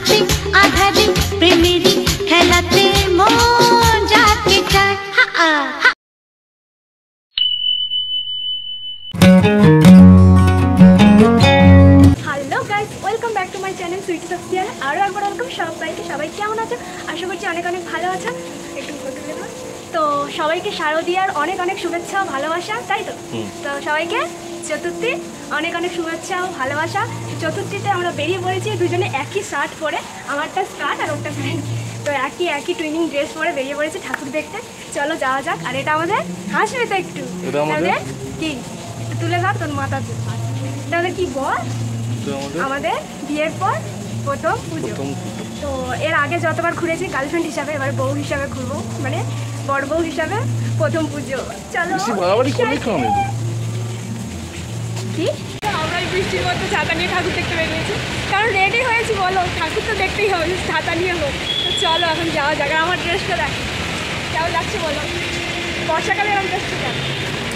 আধাতে আধারে প্রেমেরই খেলাতে মন যাকে চায়। Hello guys, welcome back to my channel Sweety Safiar. আরও একবার ওয়েলকাম সবাইকে। সবাই কেমন আছে? আশা করছি অনেক অনেক ভালো আছে। একটু তো সবাইকে শারদীয়ার অনেক অনেক শুভেচ্ছা ও ভালোবাসা, তাই তো? তো সবাইকে চতুর্থী অনেক অনেক শুভেচ্ছা ও ভালোবাসা। চতুর্থীতে আমরা বেরিয়ে পড়েছি দুজনে একই শার্ট পরে, আমারটা স্কার্ট আর ওটা প্যান্ট। তো একই টুইনিং ড্রেস পরে বেরিয়ে পড়েছি ঠাকুর দেখতে। চলো যাওয়া যাক। আর এটা আমাদের হাসবে তো একটু, তাহলে কি একটু তুলে ধর তোর মাথাতে। তাহলে কি বল, আমাদের বিয়ের পর প্রথম পুজো। তো এর আগে যতবার ঘুরেছি গার্লফ্রেন্ড হিসাবে, এবার বউ হিসাবে ঘুরবো, মানে বড় বউ হিসাবে প্রথম পুজো। চলো কি আমরা বৃষ্টির মধ্যে ছাতা নিয়ে ঠাকুর দেখতে বেরিয়েছি, কারণ রেডি হয়েছি বলো, ঠাকুর তো দেখতেই হবে, ছাতা নিয়ে হোক। তো চলো এখন যাওয়া যাক। আমার ড্রেসটা দেখ কেমন লাগছে বলো, বর্ষাকালে এরকম ড্রেসটা দেখ।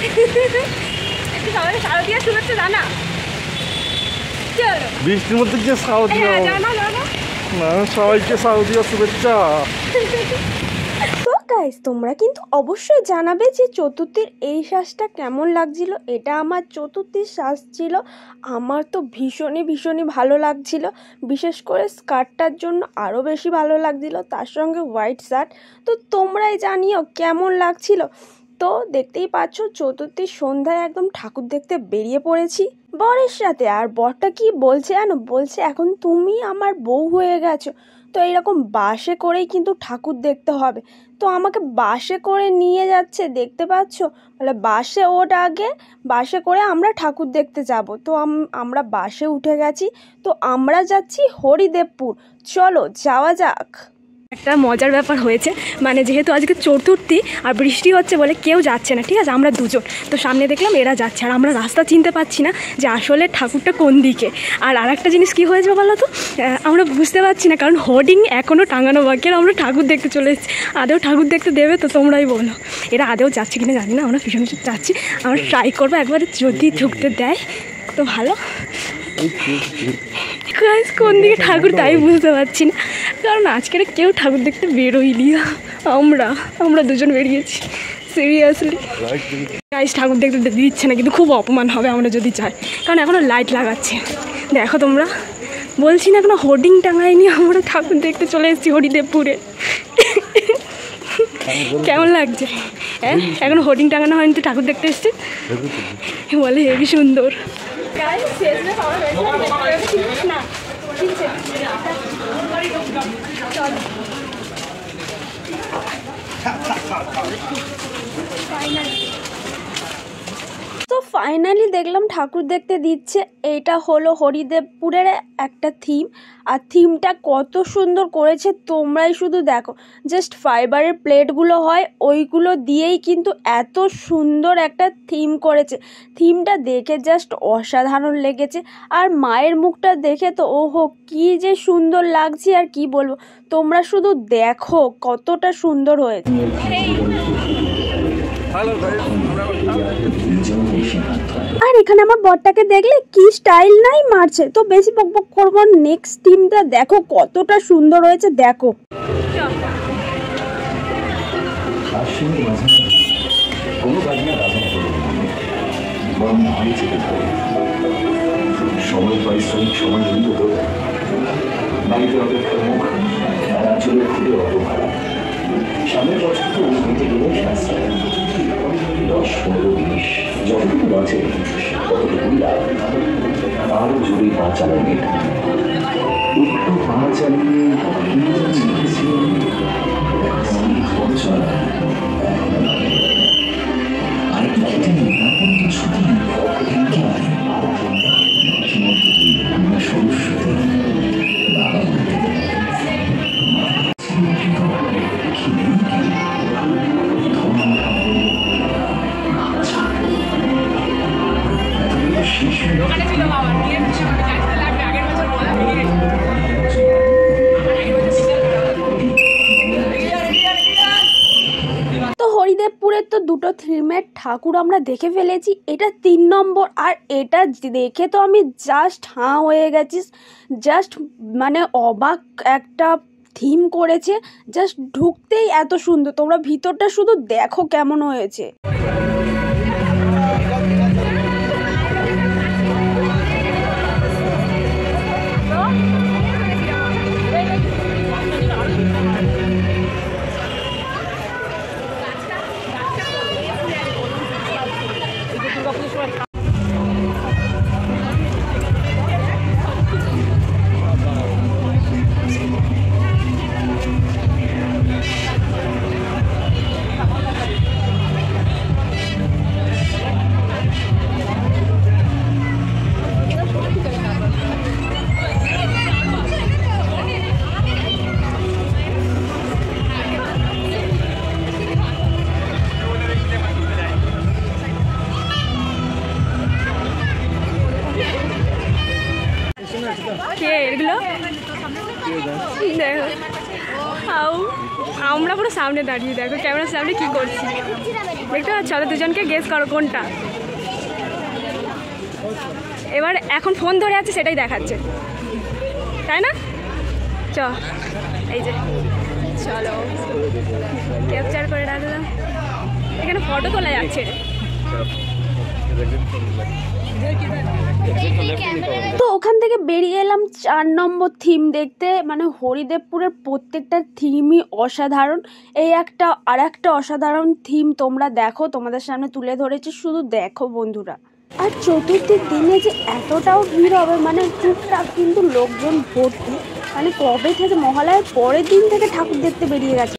একটু সবাইকে শারদীয়ার শুভেচ্ছা জানা। চলো বৃষ্টির মধ্যে যে শারদীয়া, জানা জানা না সবাইকে শারদীয়ার শুভেচ্ছা। তো গাইস, তোমরা কিন্তু অবশ্যই জানাবে যে চতুর্থীর এই সাজটা কেমন লাগছিল। এটা আমার চতুর্থীর সাজ ছিল। আমার তো ভীষণই ভালো লাগছিল, বিশেষ করে স্কার্টটার জন্য আরও বেশি ভালো লাগছিল, তার সঙ্গে হোয়াইট শার্ট। তো তোমরাই জানিও কেমন লাগছিল। তো দেখতেই পাচ্ছ চতুর্থীর সন্ধ্যায় একদম ঠাকুর দেখতে বেরিয়ে পড়েছি বরের সাথে। আর বরটা কি বলছে জানো, বলছে এখন তুমি আমার বউ হয়ে গেছো, তো এইরকম বাসে করেই কিন্তু ঠাকুর দেখতে হবে। তো আমাকে বাসে করে নিয়ে যাচ্ছে, দেখতে পাচ্ছ, বলে বাসে ওঠ আগে, বাসে করে আমরা ঠাকুর দেখতে যাব। তো আমরা বাসে উঠে গেছি। তো আমরা যাচ্ছি হরিদেবপুর। চলো যাওয়া যাক। একটা মজার ব্যাপার হয়েছে, মানে যেহেতু আজকে চতুর্থী আর বৃষ্টি হচ্ছে বলে কেউ যাচ্ছে না, ঠিক আছে, আমরা দুজন। তো সামনে দেখলাম এরা যাচ্ছে, আর আমরা রাস্তা চিনতে পারছি না যে আসলে ঠাকুরটা কোন দিকে। আর একটা জিনিস কি হয়েছে বলো তো, আমরা বুঝতে পারছি না, কারণ হোর্ডিং এখনও টাঙানো বাকি, আর আমরা ঠাকুর দেখতে চলে এসেছি। আদেও ঠাকুর দেখতে দেবে তো তোমরাই বলো। এরা আদেও যাচ্ছে কিনা জানি না, আমরা ভীষণ যাচ্ছি। আমরা ট্রাই করবো একবারে, যদি ঢুকতে দেয় তো ভালো। কোন দিকে ঠাকুর তাই বুঝতে পারছি না, কারণ আজকের কেউ ঠাকুর দেখতে বেরোইনি। আমরা দুজন বেরিয়েছি সিরিয়াসলি। গাইস ঠাকুর দেখতে দিচ্ছে না, কিন্তু খুব অপমান হবে আমরা যদি যাই, কারণ এখনও লাইট লাগাচ্ছে। দেখো তোমরা, বলছি না এখনো হোর্ডিং টাঙায়নি, আমরা ঠাকুর দেখতে চলে এসেছি হরিদেবপুরে। কেমন লাগছে? হ্যাঁ, এখন হোর্ডিং টাঙানো হয়নি, তো ঠাকুর দেখতে এসছি বলে হেবি সুন্দর। তো ফাইনালি দেখলাম ঠাকুর দেখতে দিচ্ছে। এইটা হলো হরিদেবপুরের একটা থিম, আর থিমটা কত সুন্দর করেছে তোমরাই শুধু দেখো। জাস্ট ফাইবারের প্লেটগুলো হয়, ওইগুলো দিয়েই কিন্তু এত সুন্দর একটা থিম করেছে। থিমটা দেখে জাস্ট অসাধারণ লেগেছে। আর মায়ের মুখটা দেখে তো ওহো কি যে সুন্দর লাগছে, আর কি বলবো, তোমরা শুধু দেখো কতটা সুন্দর হয়েছে। আর এখানে আমার বরটাকে দেখলে কি স্টাইল নাই মারছে। তো বেশি বকবক করবো, নেক্সট টিমটা দেখো কতটা সুন্দর হয়েছে, দেখো। সময় পারিশ্রমিক সময় নিয়মিত বাড়িতে অপেক্ষার মুখ আর আঁচলে খুলে অত ভাড়া সামনের বছর তো নিতে গেলে সাশ্রয় 10-15-20 যতটুকু বাঁচে ততটুকুই লাভ। আরো জোরে পা চালাবে, একটু পা চালিয়ে আরেকটু খেতে নেই, তারপর তো ছুটি একেবারে সরস্বতী বাবা শিশু ধরনের ঠাকুর আমরা দেখে ফেলেছি, এটা 3 নম্বর। আর এটা দেখে তো আমি জাস্ট হাঁ হয়ে গেছি, জাস্ট মানে অবাক একটা থিম করেছে, জাস্ট ঢুকতেই এত সুন্দর। তোমরা ভিতরটা শুধু দেখো কেমন হয়েছে। এগুলো দেখো, আমরা পুরো সামনে দাঁড়িয়ে, দেখো ক্যামেরার সামনে কি করছি দেখতে পাচ্ছ। চলো দুজনকে গেস করো কোনটা। এবার এখন ফোন ধরে আছে সেটাই দেখাচ্ছে, তাই না? চ এই যে চলো ক্যাপচার করে রাখলাম, এখানে ফটো তোলা যাচ্ছে। তো ওখান থেকে বেরিয়ে এলাম 4 নম্বর থিম দেখতে। মানে হরিদেবপুরের প্রত্যেকটা থিমই অসাধারণ। এই একটা আর একটা অসাধারণ থিম তোমরা দেখো, তোমাদের সামনে তুলে ধরেছি, শুধু দেখো বন্ধুরা। আর চতুর্থীর দিনে যে এতটাও ভিড় হবে, মানে টুকটাক কিন্তু লোকজন ভর্তি। মানে কবে থেকে মহালয়ার পরের দিন থেকে ঠাকুর দেখতে বেরিয়ে গেছে।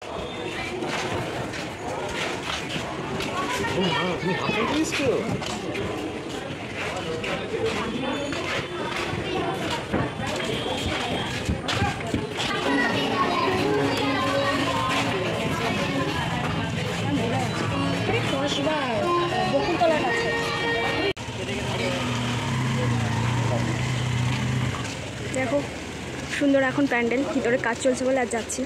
দেখো সুন্দর এখন প্যান্ডেল, ভিতরে কাজ চলছে বলে আর যাচ্ছি।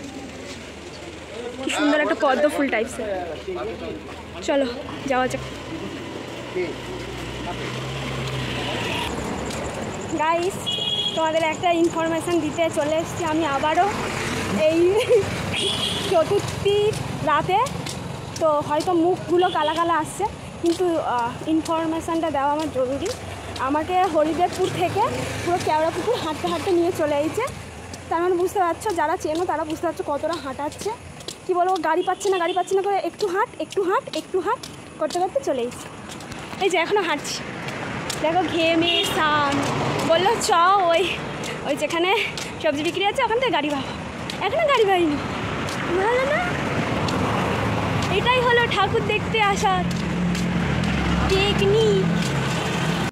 কি সুন্দর একটা পদ্ম ফুল টাইপসের। চলো যাওয়া যাক। গাইস, তোমাদের একটা ইনফরমেশান দিতে চলে এসেছি আমি আবারও এই চতুর্থীর রাতে। তো হয়তো মুখগুলো কালা কালা আসছে, কিন্তু ইনফরমেশানটা দেওয়া আমার জরুরি। আমাকে হরিদেবপুর থেকে পুরো কেওড়াপুকুর হাঁটতে হাঁটতে নিয়ে চলে এসেছে। তার মানে বুঝতে পারছো, যারা চেনো তারা বুঝতে পারছো কতটা হাঁটাচ্ছে। কী বলবো, গাড়ি পাচ্ছে না করে একটু হাঁট করতে করতে চলে এসেছি। এই যে এখনও হাঁটছি, দেখো ঘেমে সান বললো চ ওই যেখানে সবজি বিক্রি আছে ওখান থেকে গাড়ি পাবো। এখনও গাড়ি পাইনি, ভালো না? এটাই হলো ঠাকুর দেখতে আসার টেকনিক।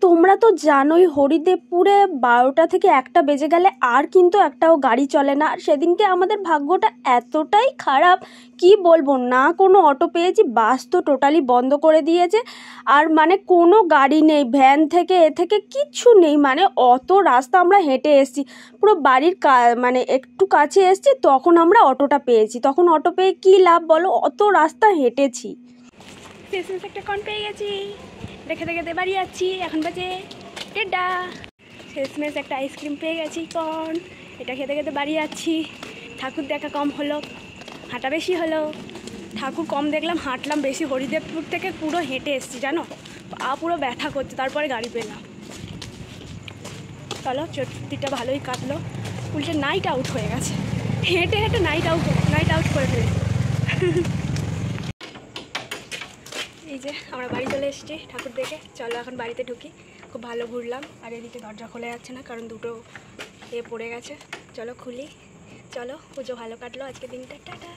তোমরা তো জানোই হরিদেবপুরে 12টা থেকে 1টা বেজে গেলে আর কিন্তু একটাও গাড়ি চলে না। আর সেদিনকে আমাদের ভাগ্যটা এতটাই খারাপ, কি বলবো, না কোনো অটো পেয়েছি, বাস তো টোটালি বন্ধ করে দিয়েছে। আর মানে কোনো গাড়ি নেই, ভ্যান থেকে এ থেকে কিচ্ছু নেই। মানে অত রাস্তা আমরা হেঁটে এসেছি, পুরো বাড়ির মানে একটু কাছে এসেছি তখন আমরা অটোটা পেয়েছি। তখন অটো পেয়ে কী লাভ বলো, অত রাস্তা হেঁটেছি। শেষমেশ একটা কর্ন পেয়ে গেছি, দেখে বাড়ি যাচ্ছি। এখন বাজে 1:30। শেষমেশ একটা আইসক্রিম পেয়ে গেছি, কর্ন, এটা খেতে বাড়ি যাচ্ছি। ঠাকুর দেখা কম হলো, হাঁটা বেশি হলো। ঠাকুর কম দেখলাম, হাঁটলাম বেশি। হরিদেবপুর থেকে পুরো হেঁটে এসেছি জানো, পা পুরো ব্যথা করছে, তারপরে গাড়ি পেলাম। চলো চতুর্থীটা ভালোই কাটলো, উল্টে নাইট আউট হয়ে গেছে, হেঁটে নাইট আউট করে ফেলেছি। এই যে আমরা বাড়ি চলে এসেছি ঠাকুর দেখে। চলো এখন বাড়িতে ঢুকি। খুব ভালো ঘুরলাম, আর এদিকে দরজা খোলা যাচ্ছে না কারণ দুটো পড়ে গেছে। চলো খুলি। চলো, পুজো ভালো কাটলো আজকে দিনটা, টাটা।